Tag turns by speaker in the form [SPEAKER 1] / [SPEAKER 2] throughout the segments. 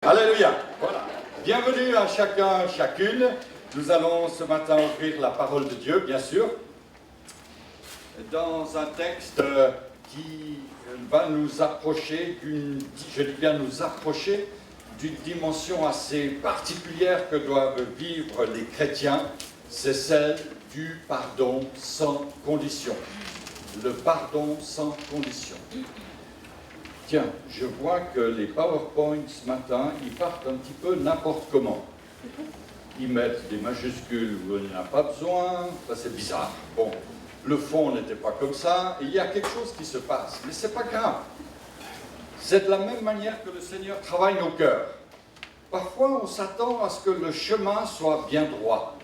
[SPEAKER 1] Alléluia. Voilà. Bienvenue à chacun, chacune. Nous allons ce matin ouvrir la parole de Dieu, bien sûr, dans un texte qui va nous approcher d'une dimension assez particulière que doivent vivre les chrétiens, c'est celle du pardon sans condition. Le pardon sans condition. Tiens, je vois que les PowerPoints ce matin, ils partent un petit peu n'importe comment. Ils mettent des majuscules où il n'y en a pas besoin, ça c'est bizarre. Bon, le fond n'était pas comme ça, il y a quelque chose qui se passe, mais c'est pas grave. C'est de la même manière que le Seigneur travaille nos cœurs. Parfois, on s'attend à ce que le chemin soit bien droit,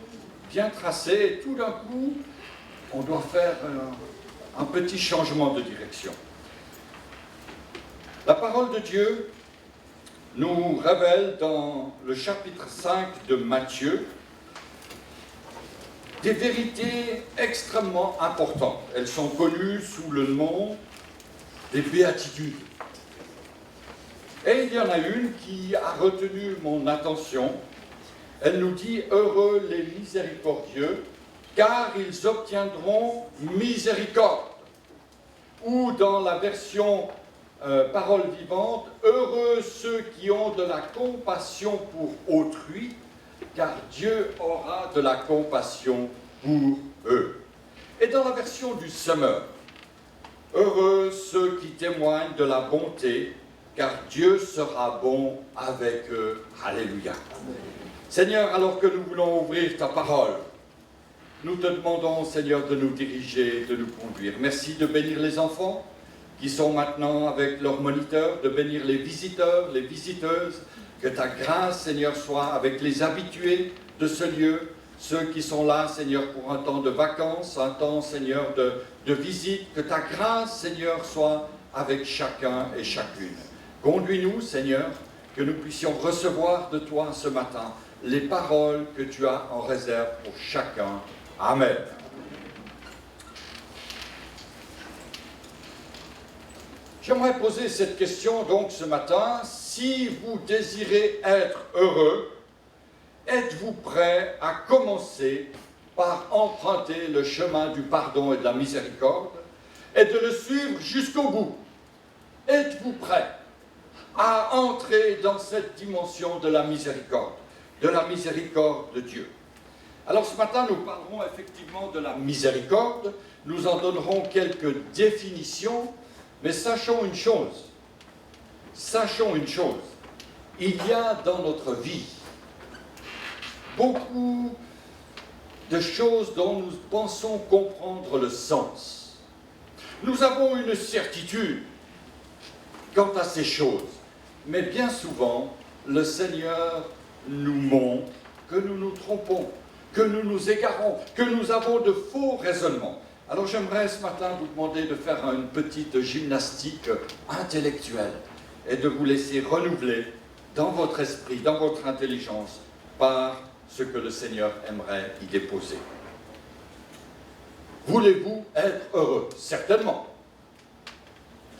[SPEAKER 1] bien tracé, et tout d'un coup, on doit faire un petit changement de direction. La parole de Dieu nous révèle dans le chapitre 5 de Matthieu des vérités extrêmement importantes. Elles sont connues sous le nom des béatitudes. Et il y en a une qui a retenu mon attention. Elle nous dit « Heureux les miséricordieux, car ils obtiendront miséricorde ». Ou dans la version parole vivante, « Heureux ceux qui ont de la compassion pour autrui, car Dieu aura de la compassion pour eux. » Et dans la version du Semeur, « Heureux ceux qui témoignent de la bonté, car Dieu sera bon avec eux. » Alléluia. Seigneur, alors que nous voulons ouvrir ta parole, nous te demandons, Seigneur, de nous diriger, de nous conduire. Merci de bénir les enfants qui sont maintenant avec leurs moniteurs, de bénir les visiteurs, les visiteuses, que ta grâce, Seigneur, soit avec les habitués de ce lieu, ceux qui sont là, Seigneur, pour un temps de vacances, un temps, Seigneur, de visite, que ta grâce, Seigneur, soit avec chacun et chacune. Conduis-nous, Seigneur, que nous puissions recevoir de toi ce matin les paroles que tu as en réserve pour chacun. Amen. J'aimerais poser cette question donc ce matin. Si vous désirez être heureux, êtes-vous prêt à commencer par emprunter le chemin du pardon et de la miséricorde et de le suivre jusqu'au bout? Êtes-vous prêt à entrer dans cette dimension de la miséricorde de Dieu? Alors ce matin, nous parlerons effectivement de la miséricorde, nous en donnerons quelques définitions, mais sachons une chose, il y a dans notre vie beaucoup de choses dont nous pensons comprendre le sens. Nous avons une certitude quant à ces choses, mais bien souvent, le Seigneur nous montre que nous nous trompons, que nous nous égarons, que nous avons de faux raisonnements. Alors j'aimerais ce matin vous demander de faire une petite gymnastique intellectuelle et de vous laisser renouveler dans votre esprit, dans votre intelligence, par ce que le Seigneur aimerait y déposer. Voulez-vous être heureux? Certainement.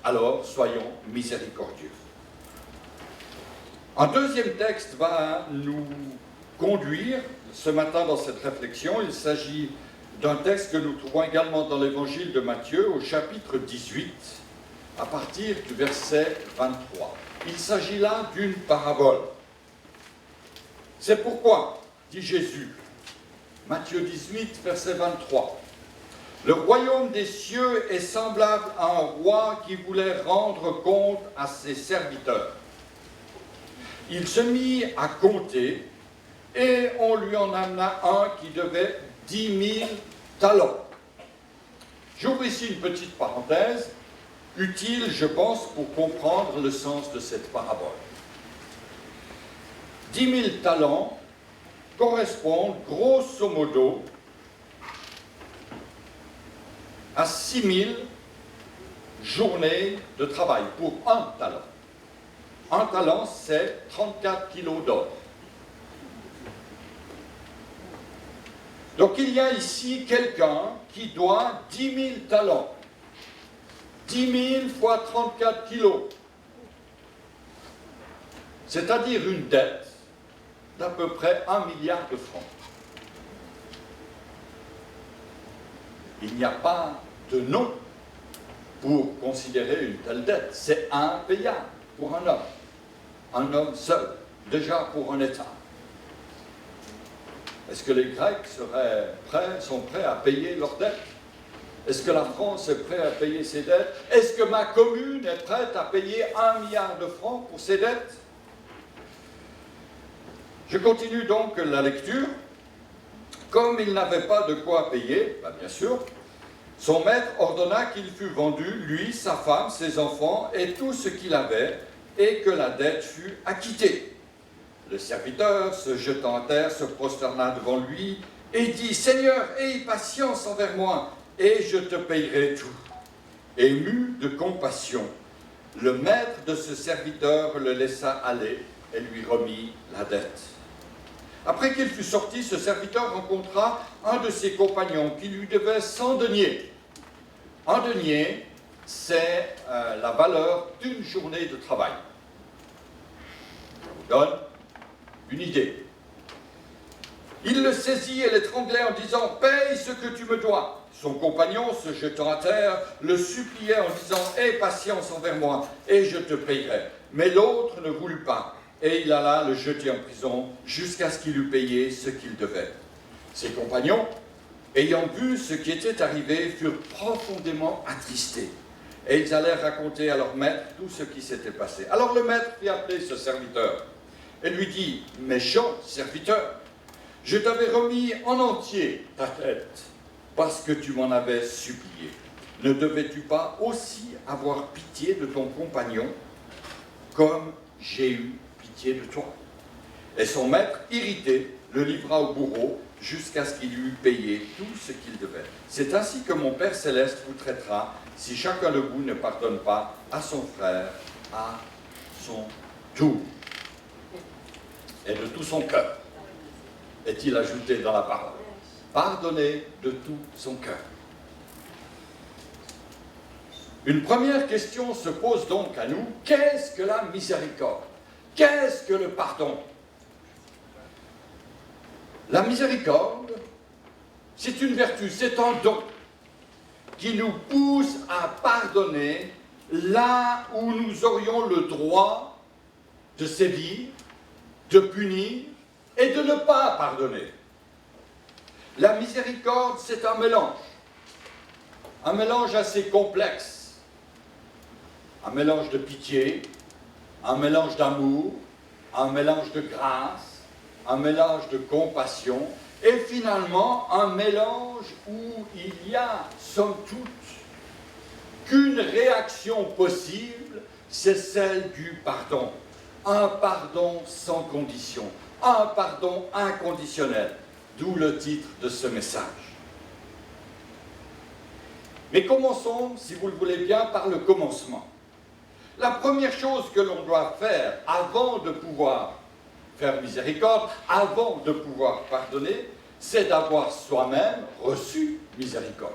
[SPEAKER 1] Alors soyons miséricordieux. Un deuxième texte va nous conduire ce matin dans cette réflexion. Il s'agit d'un texte que nous trouvons également dans l'évangile de Matthieu au chapitre 18, à partir du verset 23. Il s'agit là d'une parabole. C'est pourquoi, dit Jésus, Matthieu 18, verset 23, « Le royaume des cieux est semblable à un roi qui voulait rendre compte à ses serviteurs. Il se mit à compter et on lui en amena un qui devait 10 000 talents. » J'ouvre ici une petite parenthèse, utile, je pense, pour comprendre le sens de cette parabole. 10 000 talents correspondent grosso modo à 6 000 journées de travail pour un talent. Un talent, c'est 34 kilos d'or. Donc il y a ici quelqu'un qui doit 10 000 talents. 10 000 fois 34 kilos. c'est-à-dire une dette d'à peu près 1 milliard de francs. Il n'y a pas de nom pour considérer une telle dette. C'est impayable pour un homme seul, déjà pour un État. Est-ce que les Grecs sont prêts à payer leurs dettes? Est-ce que la France est prête à payer ses dettes? Est-ce que ma commune est prête à payer 1 milliard de francs pour ses dettes? Je continue donc la lecture. Comme il n'avait pas de quoi payer, bien sûr, son maître ordonna qu'il fût vendu, lui, sa femme, ses enfants et tout ce qu'il avait, et que la dette fût acquittée. Le serviteur, se jetant à terre, se prosterna devant lui et dit « Seigneur, aie patience envers moi, et je te payerai tout. » Ému de compassion, le maître de ce serviteur le laissa aller et lui remit la dette. Après qu'il fut sorti, ce serviteur rencontra un de ses compagnons qui lui devait 100 deniers. Un denier, c'est la valeur d'une journée de travail. Je vous donne une idée. Il le saisit et l'étranglait en disant « Paye ce que tu me dois ». Son compagnon, se jetant à terre, le suppliait en disant « Aie patience envers moi, et je te payerai ». Mais l'autre ne voulut pas, et il alla le jeter en prison jusqu'à ce qu'il eût payé ce qu'il devait. Ses compagnons, ayant vu ce qui était arrivé, furent profondément attristés, et ils allèrent raconter à leur maître tout ce qui s'était passé. Alors le maître fit appeler ce serviteur, et lui dit « Méchant serviteur, je t'avais remis en entier ta dette, parce que tu m'en avais supplié. Ne devais-tu pas aussi avoir pitié de ton compagnon, comme j'ai eu pitié de toi ?» Et son maître, irrité, le livra au bourreau, jusqu'à ce qu'il eût payé tout ce qu'il devait. C'est ainsi que mon Père Céleste vous traitera, si chacun de vous ne pardonne pas à son frère, à son tour. Et de tout son cœur, est-il ajouté dans la parole. Pardonnez de tout son cœur. Une première question se pose donc à nous. Qu'est-ce que la miséricorde? Qu'est-ce que le pardon? La miséricorde, c'est une vertu, c'est un don qui nous pousse à pardonner là où nous aurions le droit de sévir, de punir et de ne pas pardonner. La miséricorde, c'est un mélange assez complexe, un mélange de pitié, un mélange d'amour, un mélange de grâce, un mélange de compassion, et finalement un mélange où il y a, somme toute, qu'une réaction possible, c'est celle du pardon. Un pardon sans condition, un pardon inconditionnel, d'où le titre de ce message. Mais commençons, si vous le voulez bien, par le commencement. La première chose que l'on doit faire avant de pouvoir faire miséricorde, avant de pouvoir pardonner, c'est d'avoir soi-même reçu miséricorde.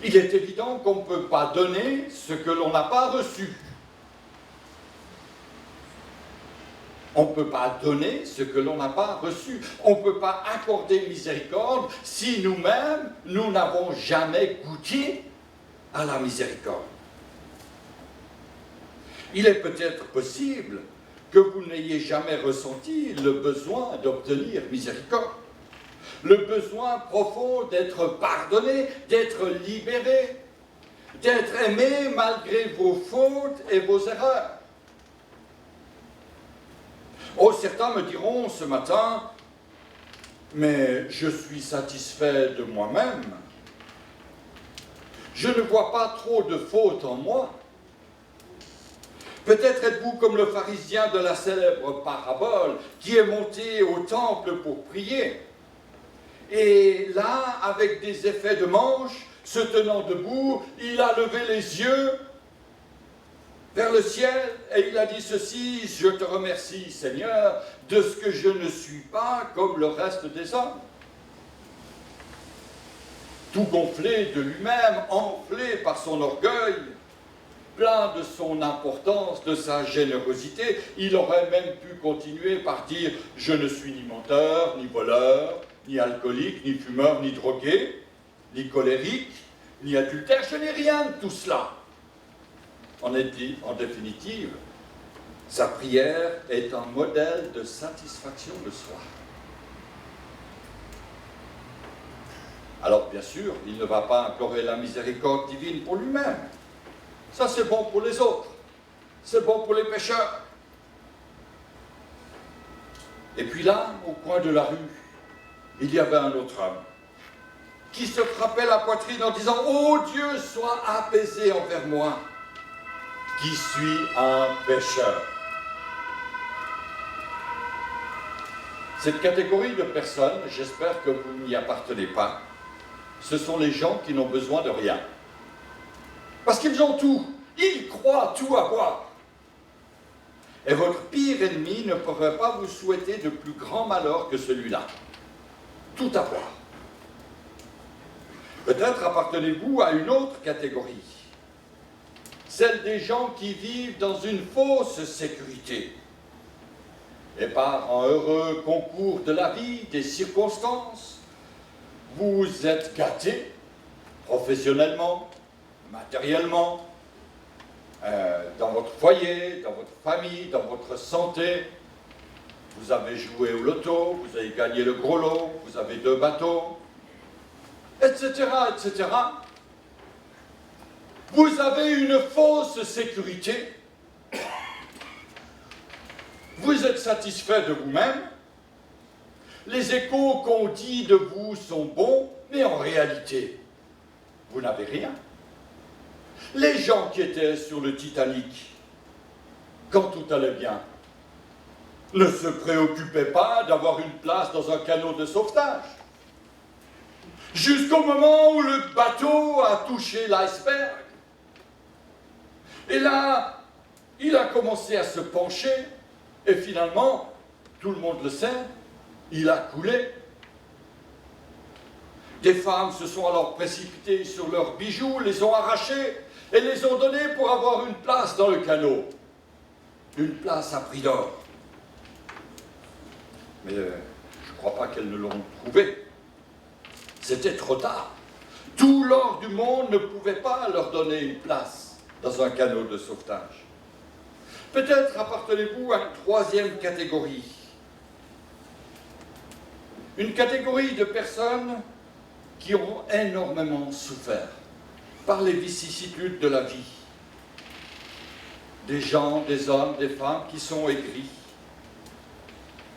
[SPEAKER 1] Il est évident qu'on ne peut pas donner ce que l'on n'a pas reçu. On ne peut pas donner ce que l'on n'a pas reçu. On ne peut pas accorder miséricorde si nous-mêmes, nous n'avons jamais goûté à la miséricorde. Il est peut-être possible que vous n'ayez jamais ressenti le besoin d'obtenir miséricorde, le besoin profond d'être pardonné, d'être libéré, d'être aimé malgré vos fautes et vos erreurs. Oh, certains me diront ce matin, mais je suis satisfait de moi-même. Je ne vois pas trop de fautes en moi. Peut-être êtes-vous comme le pharisien de la célèbre parabole qui est monté au temple pour prier. Et là, avec des effets de manche, se tenant debout, il a levé les yeux vers le ciel et il a dit ceci: je te remercie, Seigneur, de ce que je ne suis pas comme le reste des hommes. Tout gonflé de lui-même, enflé par son orgueil, plein de son importance, de sa générosité. Il aurait même pu continuer par dire « Je ne suis ni menteur, ni voleur, ni alcoolique, ni fumeur, ni drogué, ni colérique, ni adultère. Je n'ai rien de tout cela. » En définitive, sa prière est un modèle de satisfaction de soi. Alors, bien sûr, il ne va pas implorer la miséricorde divine pour lui-même. Ça, c'est bon pour les autres. C'est bon pour les pécheurs. Et puis là, au coin de la rue, il y avait un autre homme qui se frappait la poitrine en disant « Oh Dieu, sois apaisé envers moi, qui suis un pécheur. » Cette catégorie de personnes, j'espère que vous n'y appartenez pas, ce sont les gens qui n'ont besoin de rien. Parce qu'ils ont tout. Ils croient tout avoir. Et votre pire ennemi ne pourrait pas vous souhaiter de plus grand malheur que celui-là. Tout avoir. Peut-être appartenez-vous à une autre catégorie. Celle des gens qui vivent dans une fausse sécurité. Et par un heureux concours de la vie, des circonstances, vous êtes gâtés, professionnellement, matériellement, dans votre foyer, dans votre famille, dans votre santé. Vous avez joué au loto, vous avez gagné le gros lot, vous avez 2 bateaux, etc., etc. Vous avez une fausse sécurité. Vous êtes satisfait de vous-même. Les échos qu'on dit de vous sont bons, mais en réalité, vous n'avez rien. Les gens qui étaient sur le Titanic, quand tout allait bien, ne se préoccupaient pas d'avoir une place dans un canot de sauvetage. Jusqu'au moment où le bateau a touché l'iceberg. Et là, il a commencé à se pencher, et finalement, tout le monde le sait, il a coulé. Des femmes se sont alors précipitées sur leurs bijoux, les ont arrachés et les ont donnés pour avoir une place dans le canot. Une place à prix d'or. Mais je ne crois pas qu'elles ne l'ont trouvé. C'était trop tard. Tout l'or du monde ne pouvait pas leur donner une place dans un canot de sauvetage. Peut-être appartenez-vous à une troisième catégorie. Une catégorie de personnes qui ont énormément souffert par les vicissitudes de la vie. Des gens, des hommes, des femmes qui sont aigris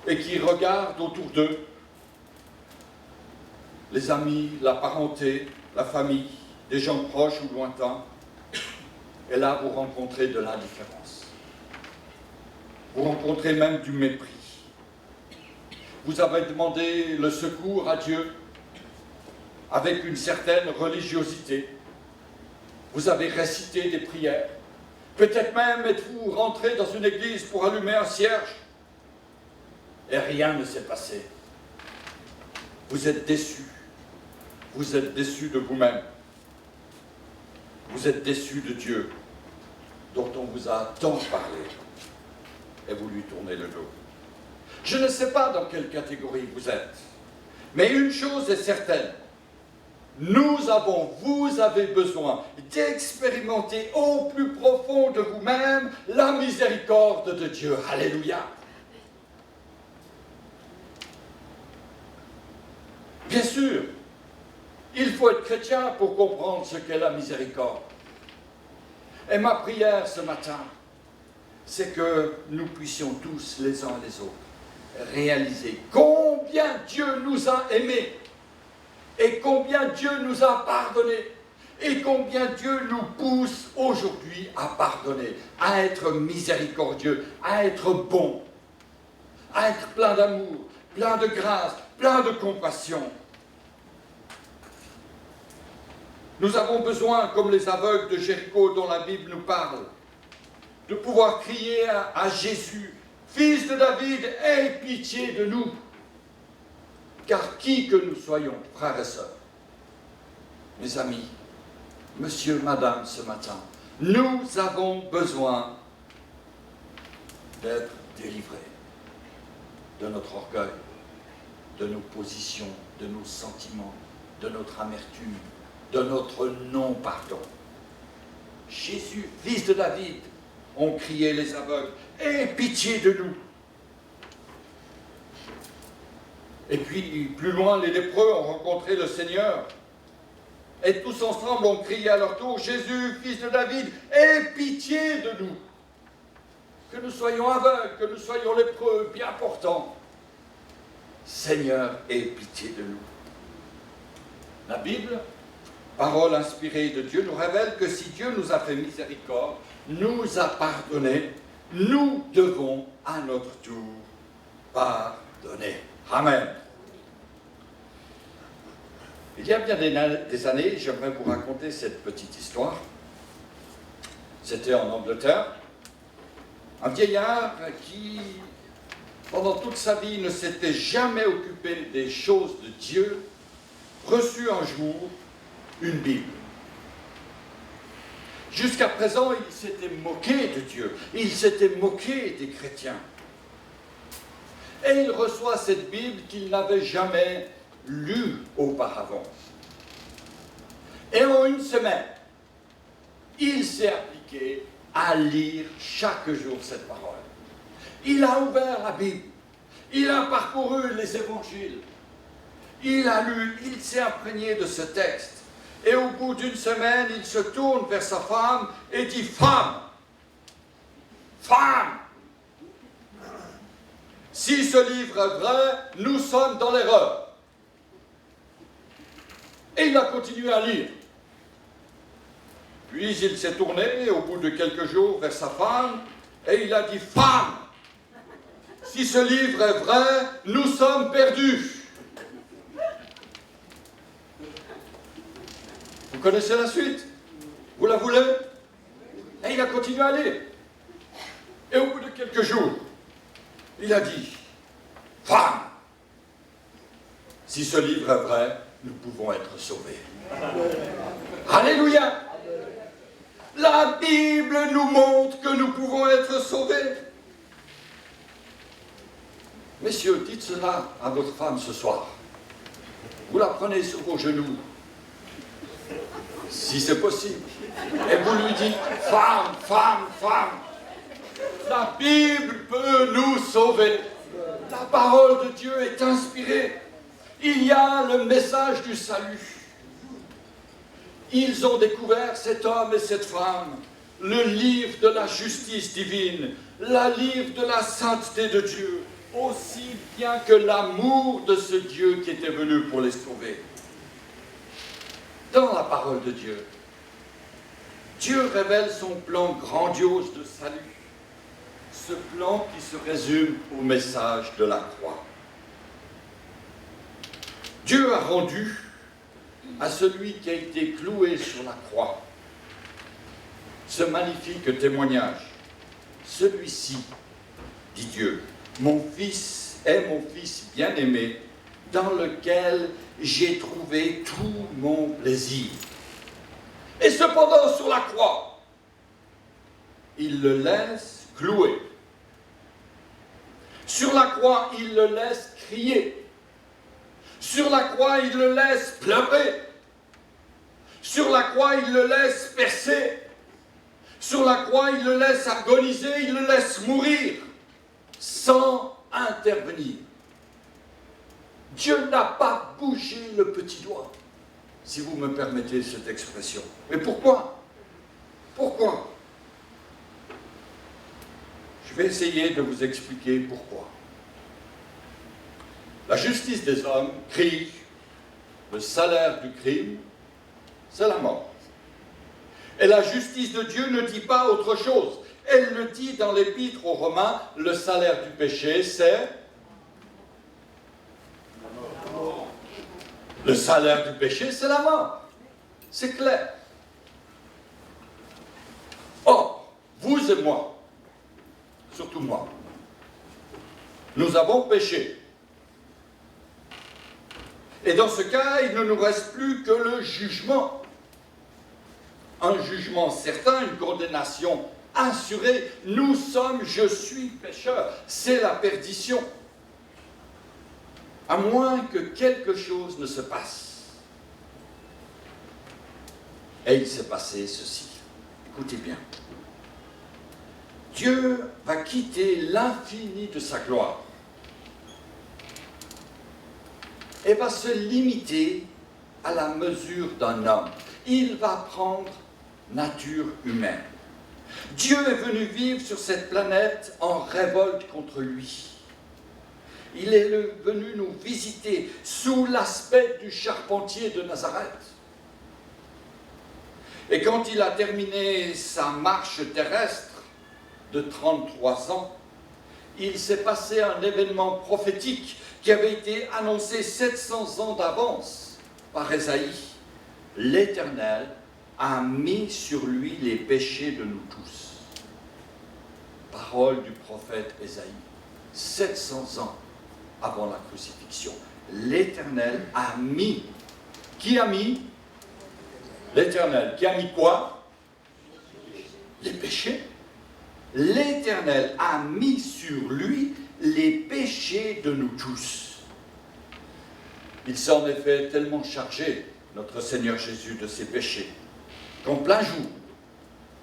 [SPEAKER 1] et qui regardent autour d'eux les amis, la parenté, la famille, des gens proches ou lointains. Et là, vous rencontrez de l'indifférence. Vous rencontrez même du mépris. Vous avez demandé le secours à Dieu avec une certaine religiosité. Vous avez récité des prières. Peut-être même êtes-vous rentré dans une église pour allumer un cierge. Et rien ne s'est passé. Vous êtes déçu. Vous êtes déçu de vous-même. Vous êtes déçu de Dieu, dont on vous a tant parlé. Et vous lui tournez le dos. Je ne sais pas dans quelle catégorie vous êtes, mais une chose est certaine. Vous avez besoin d'expérimenter au plus profond de vous-même la miséricorde de Dieu. Alléluia. Bien sûr, il faut être chrétien pour comprendre ce qu'est la miséricorde. Et ma prière ce matin, c'est que nous puissions tous, les uns et les autres, réaliser combien Dieu nous a aimés et combien Dieu nous a pardonnés et combien Dieu nous pousse aujourd'hui à pardonner, à être miséricordieux, à être bon, à être plein d'amour, plein de grâce, plein de compassion. Nous avons besoin, comme les aveugles de Jéricho dont la Bible nous parle, de pouvoir crier à Jésus, « Fils de David, aie pitié de nous !» Car qui que nous soyons, frères et sœurs, mes amis, monsieur, madame, ce matin, Nous avons besoin d'être délivrés de notre orgueil, de nos positions, de nos sentiments, de notre amertume, de notre non-pardon. Jésus, fils de David, ont crié les aveugles, « Aie pitié de nous !» Et puis, plus loin, les lépreux ont rencontré le Seigneur. Et tous ensemble ont crié à leur tour, « Jésus, fils de David, aie pitié de nous !» Que nous soyons aveugles, que nous soyons lépreux, bien portants. Seigneur, aie pitié de nous. La Bible, parole inspirée de Dieu, nous révèle que si Dieu nous a fait miséricorde, nous a pardonné, nous devons à notre tour pardonner. Amen. Il y a bien des années, j'aimerais vous raconter cette petite histoire. C'était en Angleterre. Un vieillard qui, pendant toute sa vie, ne s'était jamais occupé des choses de Dieu, reçut un jour une Bible. Jusqu'à présent, il s'était moqué de Dieu, il s'était moqué des chrétiens. Et il reçoit cette Bible qu'il n'avait jamais lue auparavant. Et en une semaine, il s'est appliqué à lire chaque jour cette parole. Il a ouvert la Bible, il a parcouru les évangiles, il a lu, il s'est imprégné de ce texte. Et au bout d'une semaine, il se tourne vers sa femme et dit « Femme, femme, si ce livre est vrai, nous sommes dans l'erreur. » Et il a continué à lire. Puis il s'est tourné au bout de quelques jours vers sa femme et il a dit « Femme, si ce livre est vrai, nous sommes perdus. » Vous connaissez la suite? Vous la voulez? Et il a continué à lire. Et au bout de quelques jours, il a dit « Femme, si ce livre est vrai, nous pouvons être sauvés. » Alléluia! La Bible nous montre que nous pouvons être sauvés. Messieurs, dites cela à votre femme ce soir. Vous la prenez sur vos genoux, si c'est possible, et vous lui dites « Femme, femme, femme, la Bible peut nous sauver. La parole de Dieu est inspirée. Il y a le message du salut. » Ils ont découvert, cet homme et cette femme, le livre de la justice divine, le livre de la sainteté de Dieu, aussi bien que l'amour de ce Dieu qui était venu pour les sauver. Dans la parole de Dieu, Dieu révèle son plan grandiose de salut, ce plan qui se résume au message de la croix. Dieu a rendu à celui qui a été cloué sur la croix ce magnifique témoignage. Celui-ci, dit Dieu, mon fils est mon fils bien-aimé, dans lequel j'ai trouvé tout mon plaisir. Et cependant, sur la croix, il le laisse clouer. Sur la croix, il le laisse crier. Sur la croix, il le laisse pleurer. Sur la croix, il le laisse percer. Sur la croix, il le laisse agoniser, il le laisse mourir, sans intervenir. Dieu n'a pas bougé le petit doigt, si vous me permettez cette expression. Mais pourquoi? Pourquoi? Je vais essayer de vous expliquer pourquoi. La justice des hommes crie, le salaire du crime, c'est la mort. Et la justice de Dieu ne dit pas autre chose. Elle le dit dans l'Épître aux Romains, le salaire du péché, c'est la mort. Le salaire du péché, c'est la mort. C'est clair. Or, vous et moi, surtout moi, nous avons péché. Et dans ce cas, il ne nous reste plus que le jugement. un jugement certain, une condamnation assurée. Nous sommes, je suis pécheur. C'est la perdition. À moins que quelque chose ne se passe. Et il s'est passé ceci. Écoutez bien. Dieu va quitter l'infini de sa gloire et va se limiter à la mesure d'un homme. Il va prendre nature humaine. Dieu est venu vivre sur cette planète en révolte contre lui. Il est venu nous visiter sous l'aspect du charpentier de Nazareth. Et quand il a terminé sa marche terrestre de 33 ans, il s'est passé un événement prophétique qui avait été annoncé 700 ans d'avance par Ésaïe. L'Éternel a mis sur lui les péchés de nous tous. Parole du prophète Ésaïe, 700 ans avant la crucifixion. L'Éternel a mis. Qui a mis? L'Éternel. Qui a mis quoi? Les péchés. L'Éternel a mis sur lui les péchés de nous tous. Il s'est en effet tellement chargé, notre Seigneur Jésus, de ses péchés, qu'en plein jour,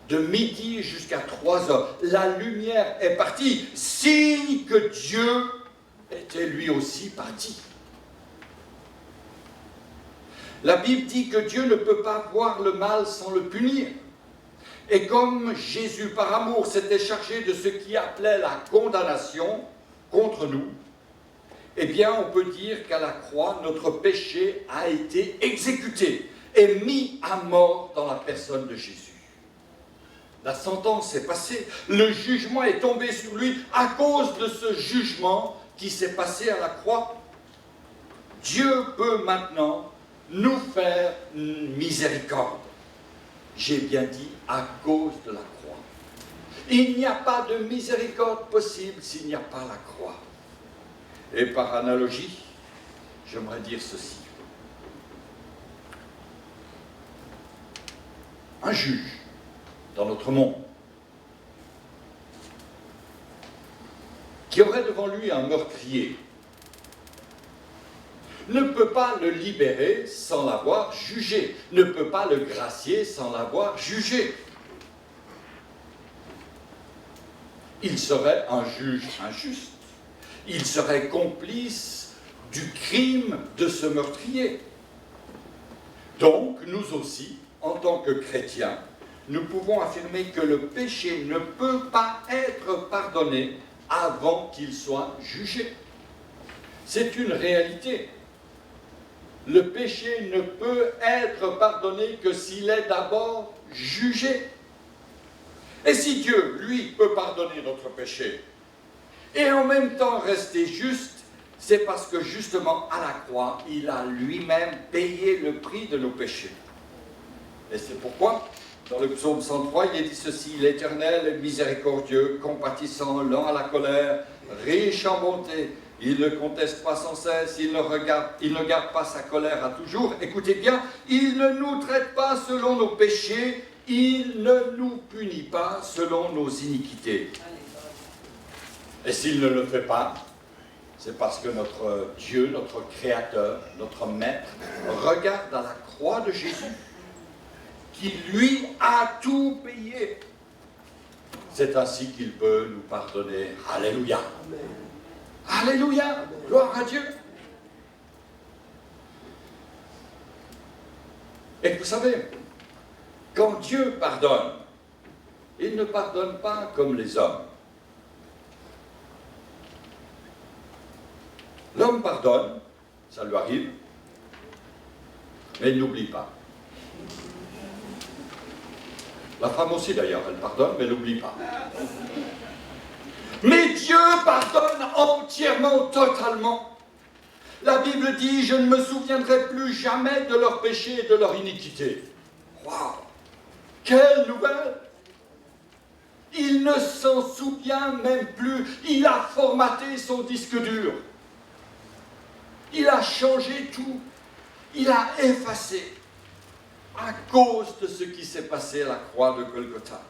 [SPEAKER 1] de midi jusqu'à 3 heures, la lumière est partie, signe que Dieu était lui aussi parti. La Bible dit que Dieu ne peut pas voir le mal sans le punir. Et comme Jésus, par amour, s'était chargé de ce qui appelait la condamnation contre nous, eh bien, on peut dire qu'à la croix, notre péché a été exécuté et mis à mort dans la personne de Jésus. La sentence est passée, le jugement est tombé sur lui à cause de ce jugement qui s'est passé à la croix. Dieu peut maintenant nous faire une miséricorde. J'ai bien dit à cause de la croix. Il n'y a pas de miséricorde possible s'il n'y a pas la croix. Et par analogie, j'aimerais dire ceci. Un juge dans notre monde qui aurait devant lui un meurtrier ne peut pas le libérer sans l'avoir jugé, ne peut pas le gracier sans l'avoir jugé. Il serait un juge injuste. Il serait complice du crime de ce meurtrier. Donc, nous aussi, en tant que chrétiens, nous pouvons affirmer que le péché ne peut pas être pardonné avant qu'il soit jugé. C'est une réalité. Le péché ne peut être pardonné que s'il est d'abord jugé. Et si Dieu, lui, peut pardonner notre péché, et en même temps rester juste, c'est parce que justement, à la croix, il a lui-même payé le prix de nos péchés. Et c'est pourquoi, dans le psaume 103, il est dit ceci: « L'Éternel est miséricordieux, compatissant, lent à la colère, riche en bonté. Il ne conteste pas sans cesse, il ne garde pas sa colère à toujours. » Écoutez bien, il ne nous traite pas selon nos péchés, il ne nous punit pas selon nos iniquités. Et s'il ne le fait pas, c'est parce que notre Dieu, notre Créateur, notre Maître, regarde à la croix de Jésus, qui lui a tout payé. C'est ainsi qu'il peut nous pardonner. Alléluia. Alléluia. Gloire à Dieu. Et vous savez, quand Dieu pardonne, il ne pardonne pas comme les hommes. L'homme pardonne, ça lui arrive, mais il n'oublie pas. La femme aussi d'ailleurs, elle pardonne, mais elle n'oublie pas. Mais Dieu pardonne entièrement, totalement. La Bible dit: « Je ne me souviendrai plus jamais de leurs péchés et de leur iniquité. » Waouh! Quelle nouvelle! Il ne s'en souvient même plus. Il a formaté son disque dur. Il a changé tout. Il a effacé. à cause de ce qui s'est passé à la croix de Golgotha.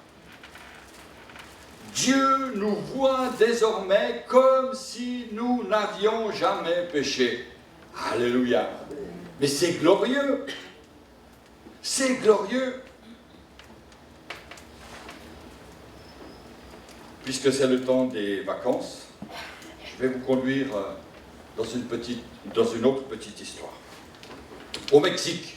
[SPEAKER 1] Dieu nous voit désormais comme si nous n'avions jamais péché. Alléluia. Mais c'est glorieux. C'est glorieux. Puisque c'est le temps des vacances, je vais vous conduire dans une autre petite histoire. Au Mexique.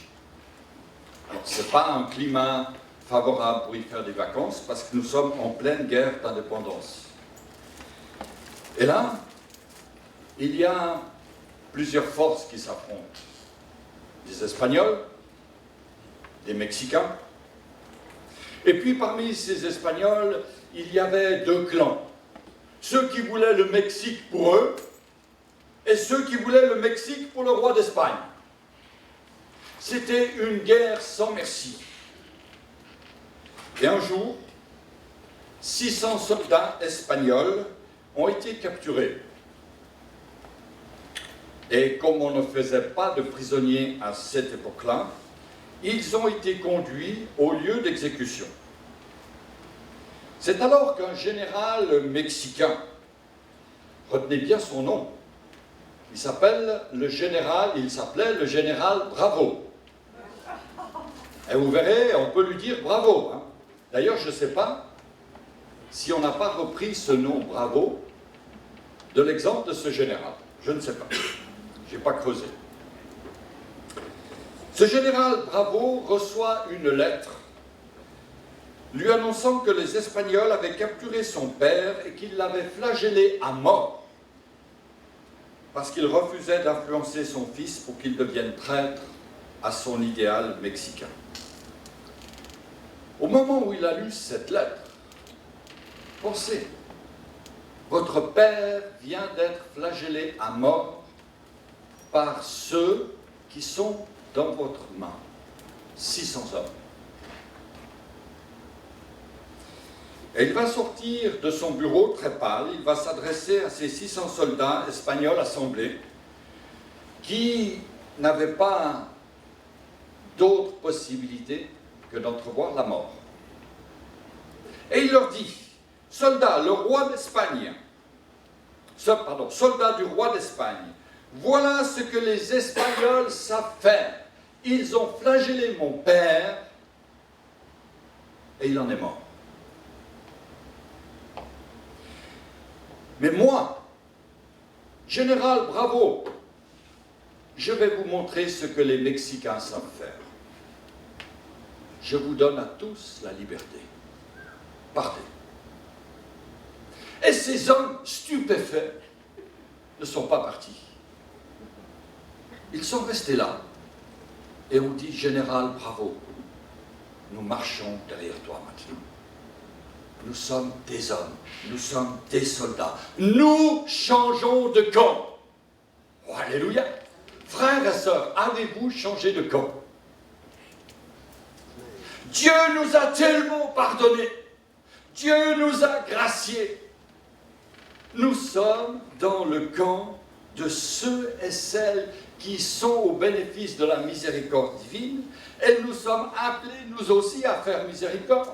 [SPEAKER 1] Alors, ce n'est pas un climat favorable pour y faire des vacances parce que nous sommes en pleine guerre d'indépendance. Et là, il y a plusieurs forces qui s'affrontent. Des Espagnols, des Mexicains. Et puis parmi ces Espagnols, il y avait deux clans. Ceux qui voulaient le Mexique pour eux et ceux qui voulaient le Mexique pour le roi d'Espagne. C'était une guerre sans merci. Et un jour, 600 soldats espagnols ont été capturés. Et comme on ne faisait pas de prisonniers à cette époque-là, ils ont été conduits au lieu d'exécution. C'est alors qu'un général mexicain, retenez bien son nom, il s'appelait le général Bravo. Et vous verrez, on peut lui dire bravo. Hein. D'ailleurs, je ne sais pas si on n'a pas repris ce nom Bravo de l'exemple de ce général. Je ne sais pas. Je n'ai pas creusé. Ce général Bravo reçoit une lettre lui annonçant que les Espagnols avaient capturé son père et qu'ils l'avaient flagellé à mort parce qu'il refusait d'influencer son fils pour qu'il devienne prêtre à son idéal mexicain. Au moment où il a lu cette lettre, pensez, votre père vient d'être flagellé à mort par ceux qui sont dans votre main, 600 hommes. Et il va sortir de son bureau très pâle, il va s'adresser à ces 600 soldats espagnols assemblés qui n'avaient pas d'autre possibilité que d'entrevoir la mort. Et il leur dit, soldats du roi d'Espagne, voilà ce que les Espagnols savent faire. Ils ont flagellé mon père et il en est mort. Mais moi, général Bravo, je vais vous montrer ce que les Mexicains savent faire. Je vous donne à tous la liberté. Partez. Et ces hommes stupéfaits ne sont pas partis. Ils sont restés là. Et on dit, général Bravo, nous marchons derrière toi maintenant. Nous sommes des hommes, nous sommes des soldats. Nous changeons de camp. Oh, alléluia. Frères et sœurs, avez-vous changé de camp? Dieu nous a tellement pardonné. Dieu nous a graciés. Nous sommes dans le camp de ceux et celles qui sont au bénéfice de la miséricorde divine, et nous sommes appelés, nous aussi, à faire miséricorde.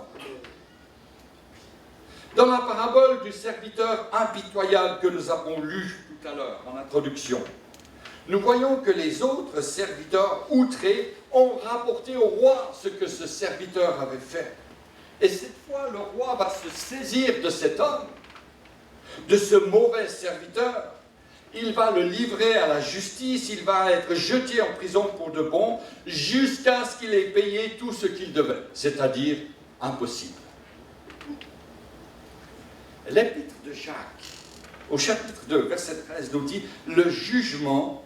[SPEAKER 1] Dans la parabole du serviteur impitoyable que nous avons lue tout à l'heure, en introduction, nous voyons que les autres serviteurs outrés ont rapporté au roi ce que ce serviteur avait fait. Et cette fois, le roi va se saisir de cet homme, de ce mauvais serviteur. Il va le livrer à la justice, il va être jeté en prison pour de bon, jusqu'à ce qu'il ait payé tout ce qu'il devait, c'est-à-dire impossible. L'épître de Jacques, au chapitre 2, verset 13, nous dit « Le jugement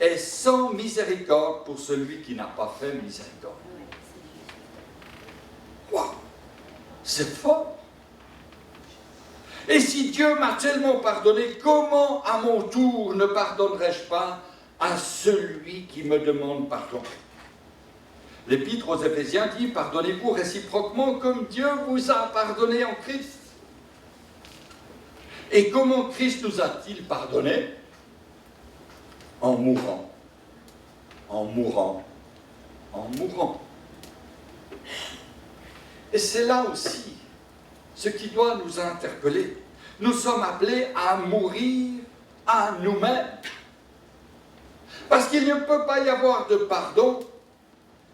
[SPEAKER 1] est sans miséricorde pour celui qui n'a pas fait miséricorde. » Waouh, c'est fort. Et si Dieu m'a tellement pardonné, comment à mon tour ne pardonnerais-je pas à celui qui me demande pardon? L'Épître aux Éphésiens dit « Pardonnez-vous réciproquement comme Dieu vous a pardonné en Christ. » Et comment Christ nous a-t-il pardonné? En mourant, en mourant, en mourant. Et c'est là aussi ce qui doit nous interpeller. Nous sommes appelés à mourir à nous-mêmes. Parce qu'il ne peut pas y avoir de pardon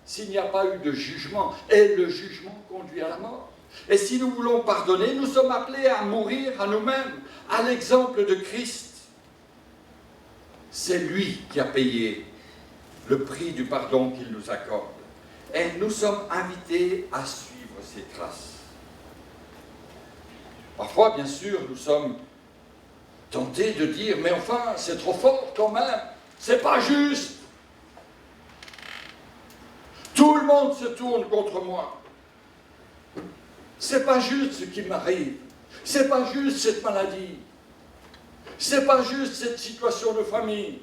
[SPEAKER 1] s'il n'y a pas eu de jugement. Et le jugement conduit à la mort. Et si nous voulons pardonner, nous sommes appelés à mourir à nous-mêmes, à l'exemple de Christ. C'est lui qui a payé le prix du pardon qu'il nous accorde. Et nous sommes invités à suivre ses traces. Parfois, bien sûr, nous sommes tentés de dire « Mais enfin, c'est trop fort quand même, c'est pas juste. Tout le monde se tourne contre moi. C'est pas juste ce qui m'arrive. C'est pas juste cette maladie. C'est pas juste cette situation de famille.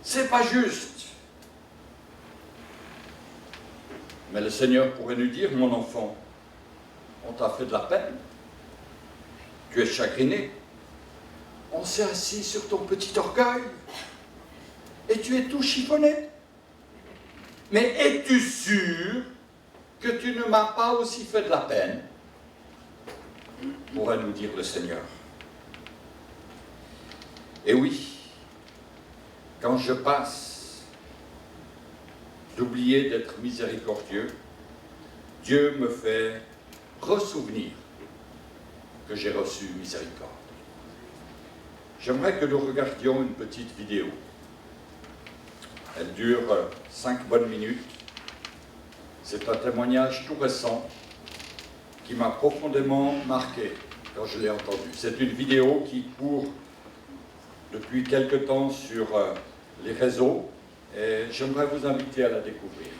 [SPEAKER 1] C'est pas juste. » Mais le Seigneur pourrait nous dire « Mon enfant, on t'a fait de la peine. Tu es chagriné. On s'est assis sur ton petit orgueil. Et tu es tout chiffonné. Mais es-tu sûr que tu ne m'as pas aussi fait de la peine ?» pourrait nous dire le Seigneur. Et oui, quand je passe d'oublier d'être miséricordieux, Dieu me fait ressouvenir que j'ai reçu miséricorde. J'aimerais que nous regardions une petite vidéo. Elle dure 5 bonnes minutes. C'est un témoignage tout récent qui m'a profondément marqué quand je l'ai entendu. C'est une vidéo qui court depuis quelque temps sur les réseaux et j'aimerais vous inviter à la découvrir.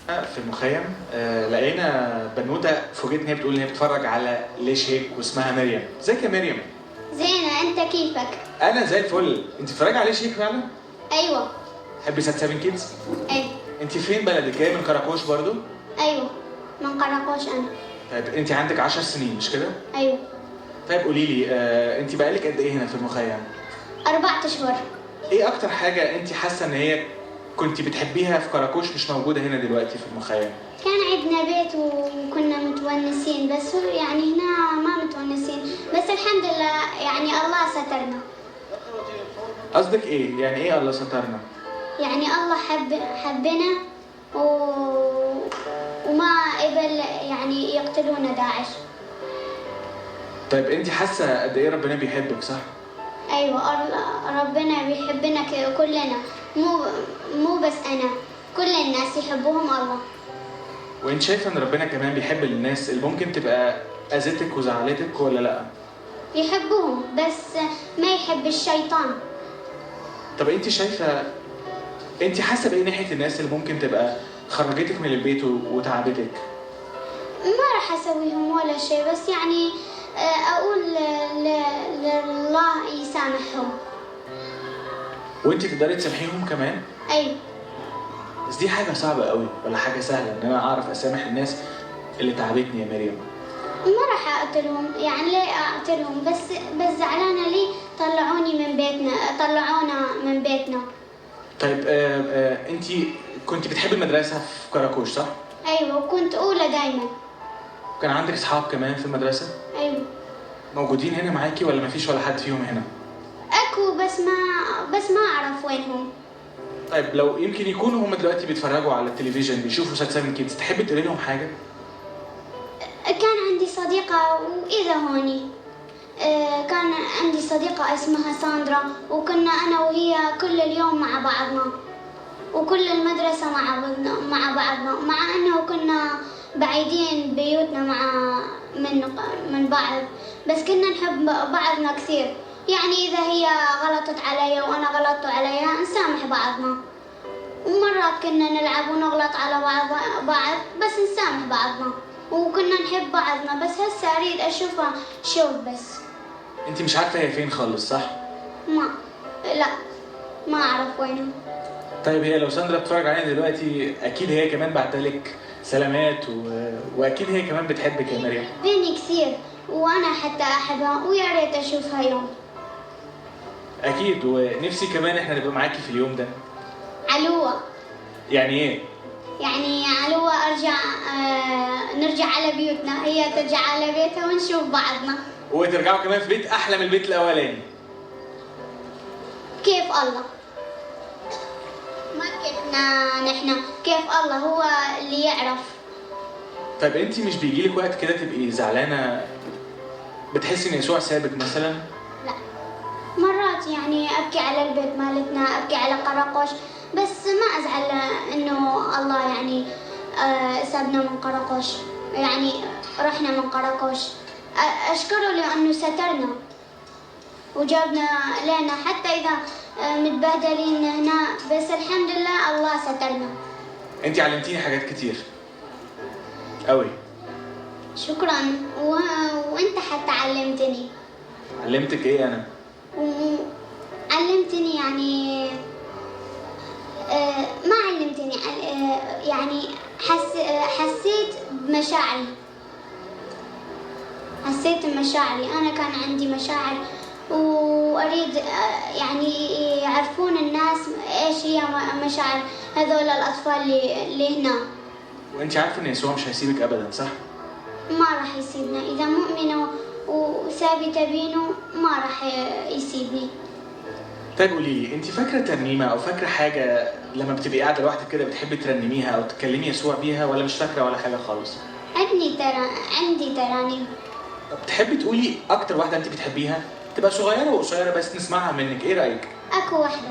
[SPEAKER 2] في المخيم لقينا بنوته فوجئت ان هي بتقول ان هي بتتفرج على ليه شيك واسمها مريم. ازيك يا مريم؟
[SPEAKER 3] زينة، انت كيفك؟
[SPEAKER 2] انا زي الفل. انت بتتفرجي على ليه شيك فعلا؟
[SPEAKER 3] ايوه.
[SPEAKER 2] تحبي سات 7 كيدز؟
[SPEAKER 3] ايوه.
[SPEAKER 2] انت فين بلدك؟ جايه من كراكوش برضو؟
[SPEAKER 3] ايوه من قراقوش انا.
[SPEAKER 2] طيب انت عندك 10 سنين مش كده؟
[SPEAKER 3] ايوه.
[SPEAKER 2] طيب قولي لي انت بقالك قد ايه هنا في المخيم؟
[SPEAKER 3] 4 أشهر.
[SPEAKER 2] ايه اكتر حاجه انت حاسه ان هي كنت بتحبيها في كراكوش مش موجوده هنا دلوقتي في المخيم؟
[SPEAKER 3] كان عندنا بيت وكنا متونسين، بس يعني هنا ما متونسين، بس الحمد لله يعني الله سترنا.
[SPEAKER 2] قصدك ايه؟ يعني ايه الله سترنا؟
[SPEAKER 3] يعني الله حبنا وما قبل يعني يقتلونا داعش.
[SPEAKER 2] طيب انت حاسه قد ايه ربنا بيحبك صح؟
[SPEAKER 3] ايوه ربنا بيحبنا كلنا، مو بس انا، كل الناس يحبوهم الله.
[SPEAKER 2] وانت شايفه ان ربنا كمان بيحب الناس اللي ممكن تبقى اذتك وزعلتك ولا لا؟
[SPEAKER 3] يحبهم بس ما يحب الشيطان.
[SPEAKER 2] طب انت شايفه انت حاسه بايه ناحيه الناس اللي ممكن تبقى خرجتك من البيت وتعبتك؟
[SPEAKER 3] ما راح اسويهم ولا شيء، بس يعني اقول لله يسامحهم.
[SPEAKER 2] وانت تقدري تسامحيهم كمان؟
[SPEAKER 3] ايوه.
[SPEAKER 2] بس دي حاجه صعبه قوي ولا حاجه سهله ان انا اعرف اسامح الناس اللي تعبتني يا مريم؟
[SPEAKER 3] ما راح اقتلهم، يعني ليه اقتلهم؟ بس زعلانه ليه طلعونا من بيتنا.
[SPEAKER 2] طيب انت كنت بتحبي المدرسه في كراكوش صح؟
[SPEAKER 3] ايوه، وكنت اولى دايما.
[SPEAKER 2] كان عندك اصحاب كمان في المدرسه؟
[SPEAKER 3] ايوه.
[SPEAKER 2] موجودين هنا معاكي ولا مفيش ولا حد فيهم هنا؟
[SPEAKER 3] اكو بس ما اعرف وينهم.
[SPEAKER 2] طيب لو يمكن يكونوا هم دلوقتي بيتفرجوا على التلفزيون بيشوفوا سات 7 كيدز، تحبي تقولي لهم حاجه؟
[SPEAKER 3] كان عندي صديقه وإذا هوني كان عندي صديقه اسمها ساندرا، وكنا انا وهي كل اليوم مع بعضنا وكل المدرسه مع بعضنا، مع انه كنا بعيدين بيوتنا من بعض، بس كنا نحب بعضنا كثير. يعني إذا هي غلطت علي وأنا غلطت عليها نسامح بعضنا، ومرات كنا نلعب ونغلط على بعض بس نسامح بعضنا، وكنا نحب بعضنا. بس هسه أريد أشوفها شوف بس.
[SPEAKER 2] انت مش عارفه هي فين خالص صح؟
[SPEAKER 3] لا ما أعرف وينها.
[SPEAKER 2] طيب هي لو ساندرا بتتفرج علينا دلوقتي اكيد هي كمان بعتلك سلامات واكيد هي كمان بتحبك يا مريم.
[SPEAKER 3] بيني كثير وأنا حتى أحبها ويا ريت أشوفها يوم.
[SPEAKER 2] اكيد، ونفسي كمان احنا نبقى معاكي في اليوم ده.
[SPEAKER 3] علوة.
[SPEAKER 2] يعني ايه؟
[SPEAKER 3] يعني علوة نرجع على بيوتنا، هي ترجع على بيتها ونشوف بعضنا.
[SPEAKER 2] وترجعوا كمان في بيت احلى من البيت الاولاني.
[SPEAKER 3] كيف الله؟ ما كيفنا نحن، كيف الله هو اللي يعرف.
[SPEAKER 2] طيب انت مش بيجيلك وقت كده تبقي زعلانه، بتحسي ان يسوع سابك مثلا؟
[SPEAKER 3] لا، مرات يعني ابكي على البيت مالتنا، ابكي على قراقوش، بس ما ازعل انه الله يعني سابنا من قراقوش، يعني رحنا من قراقوش. اشكره لانه سترنا وجابنا لنا، حتى اذا متبهدلين هنا، بس الحمد لله الله سترنا.
[SPEAKER 2] انت علمتيني حاجات كتير قوي.
[SPEAKER 3] شكرا. وانت حتى علمتني.
[SPEAKER 2] علمتك ايه انا؟
[SPEAKER 3] علمتني يعني ما علمتني يعني حسيت بمشاعري. حسيت بمشاعري، أنا كان عندي مشاعر وأريد يعني يعرفون الناس إيش هي مشاعر هذول الأطفال اللي هنا.
[SPEAKER 2] وانت عارفه ان يسوع مش هيسيبك ابدا، صح؟
[SPEAKER 3] ما راح يسيبنا، إذا مؤمنة وثابتة بينه ما راح يسيبني.
[SPEAKER 2] طيب قولي لي، انت فاكره ترنيمه او فاكره حاجه لما بتبقي قاعده لوحدك كده بتحبي ترنميها او تكلمي يسوع بيها، ولا مش فاكره ولا حاجه خالص؟
[SPEAKER 3] عندي ترانيم.
[SPEAKER 2] طب تحبي تقولي اكتر واحده انت بتحبيها؟ تبقى صغيره وقصيره بس نسمعها منك، ايه رايك؟
[SPEAKER 3] أكو واحدة.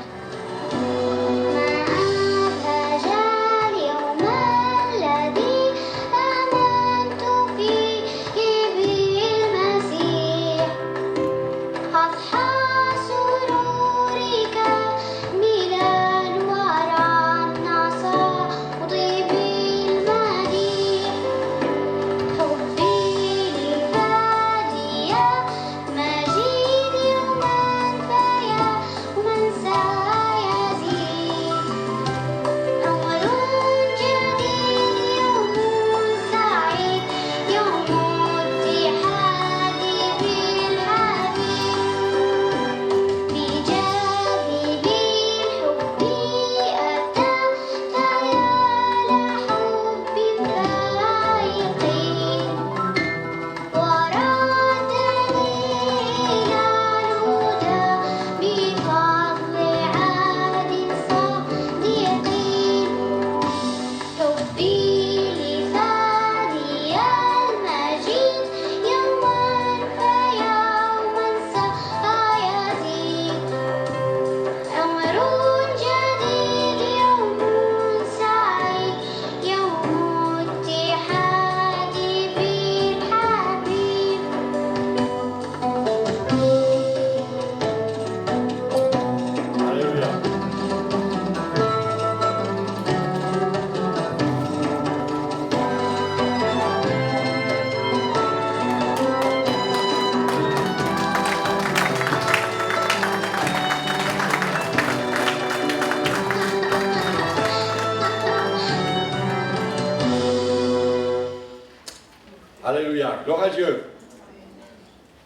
[SPEAKER 1] Alléluia, gloire à Dieu.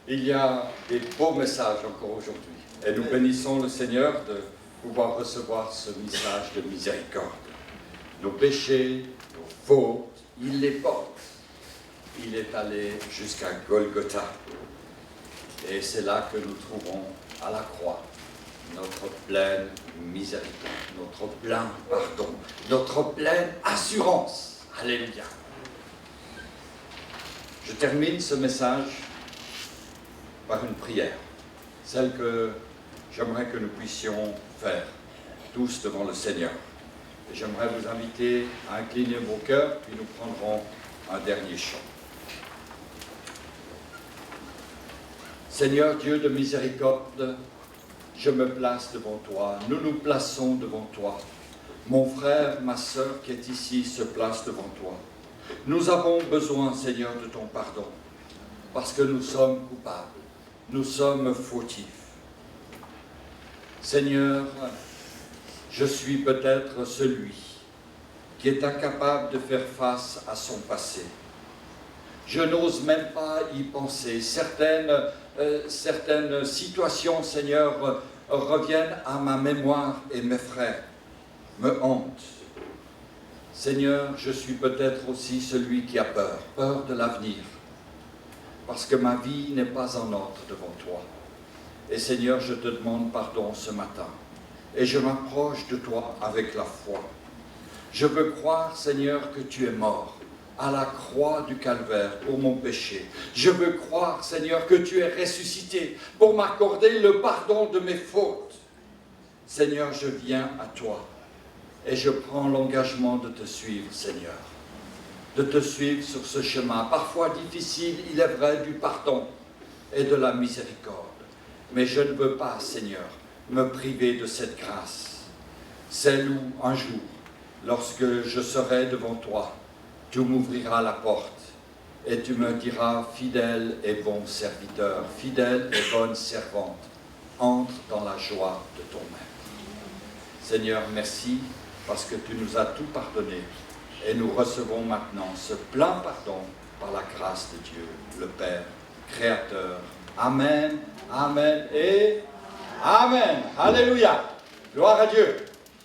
[SPEAKER 1] Il y a des beaux messages encore aujourd'hui. Et nous bénissons le Seigneur de pouvoir recevoir ce message de miséricorde. Nos péchés, nos fautes, il les porte. Il est allé jusqu'à Golgotha. Et c'est là que nous trouvons à la croix notre pleine miséricorde, notre plein pardon, notre pleine assurance. Alléluia. Je termine ce message par une prière, celle que j'aimerais que nous puissions faire tous devant le Seigneur. Et j'aimerais vous inviter à incliner vos cœurs, puis nous prendrons un dernier chant. Seigneur Dieu de miséricorde, je me place devant toi, nous nous plaçons devant toi. Mon frère, ma sœur qui est ici se place devant toi. Nous avons besoin, Seigneur, de ton pardon, parce que nous sommes coupables, nous sommes fautifs. Seigneur, je suis peut-être celui qui est incapable de faire face à son passé. Je n'ose même pas y penser. Certaines situations, Seigneur, reviennent à ma mémoire et m'effraient. me hante. Seigneur, je suis peut-être aussi celui qui a peur, peur de l'avenir, parce que ma vie n'est pas en ordre devant toi. Et Seigneur, je te demande pardon ce matin, et je m'approche de toi avec la foi. Je veux croire, Seigneur, que tu es mort à la croix du calvaire pour mon péché. Je veux croire, Seigneur, que tu es ressuscité pour m'accorder le pardon de mes fautes. Seigneur, je viens à toi et je prends l'engagement de te suivre, Seigneur. De te suivre sur ce chemin, parfois difficile, il est vrai, du pardon et de la miséricorde. Mais je ne veux pas, Seigneur, me priver de cette grâce. Celle où, un jour, lorsque je serai devant toi, tu m'ouvriras la porte et tu me diras, fidèle et bon serviteur, fidèle et bonne servante, entre dans la joie de ton maître. Seigneur, merci parce que tu nous as tout pardonné et nous recevons maintenant ce plein pardon par la grâce de Dieu, le Père, Créateur. Amen, Amen et Amen. Alléluia. Gloire à Dieu.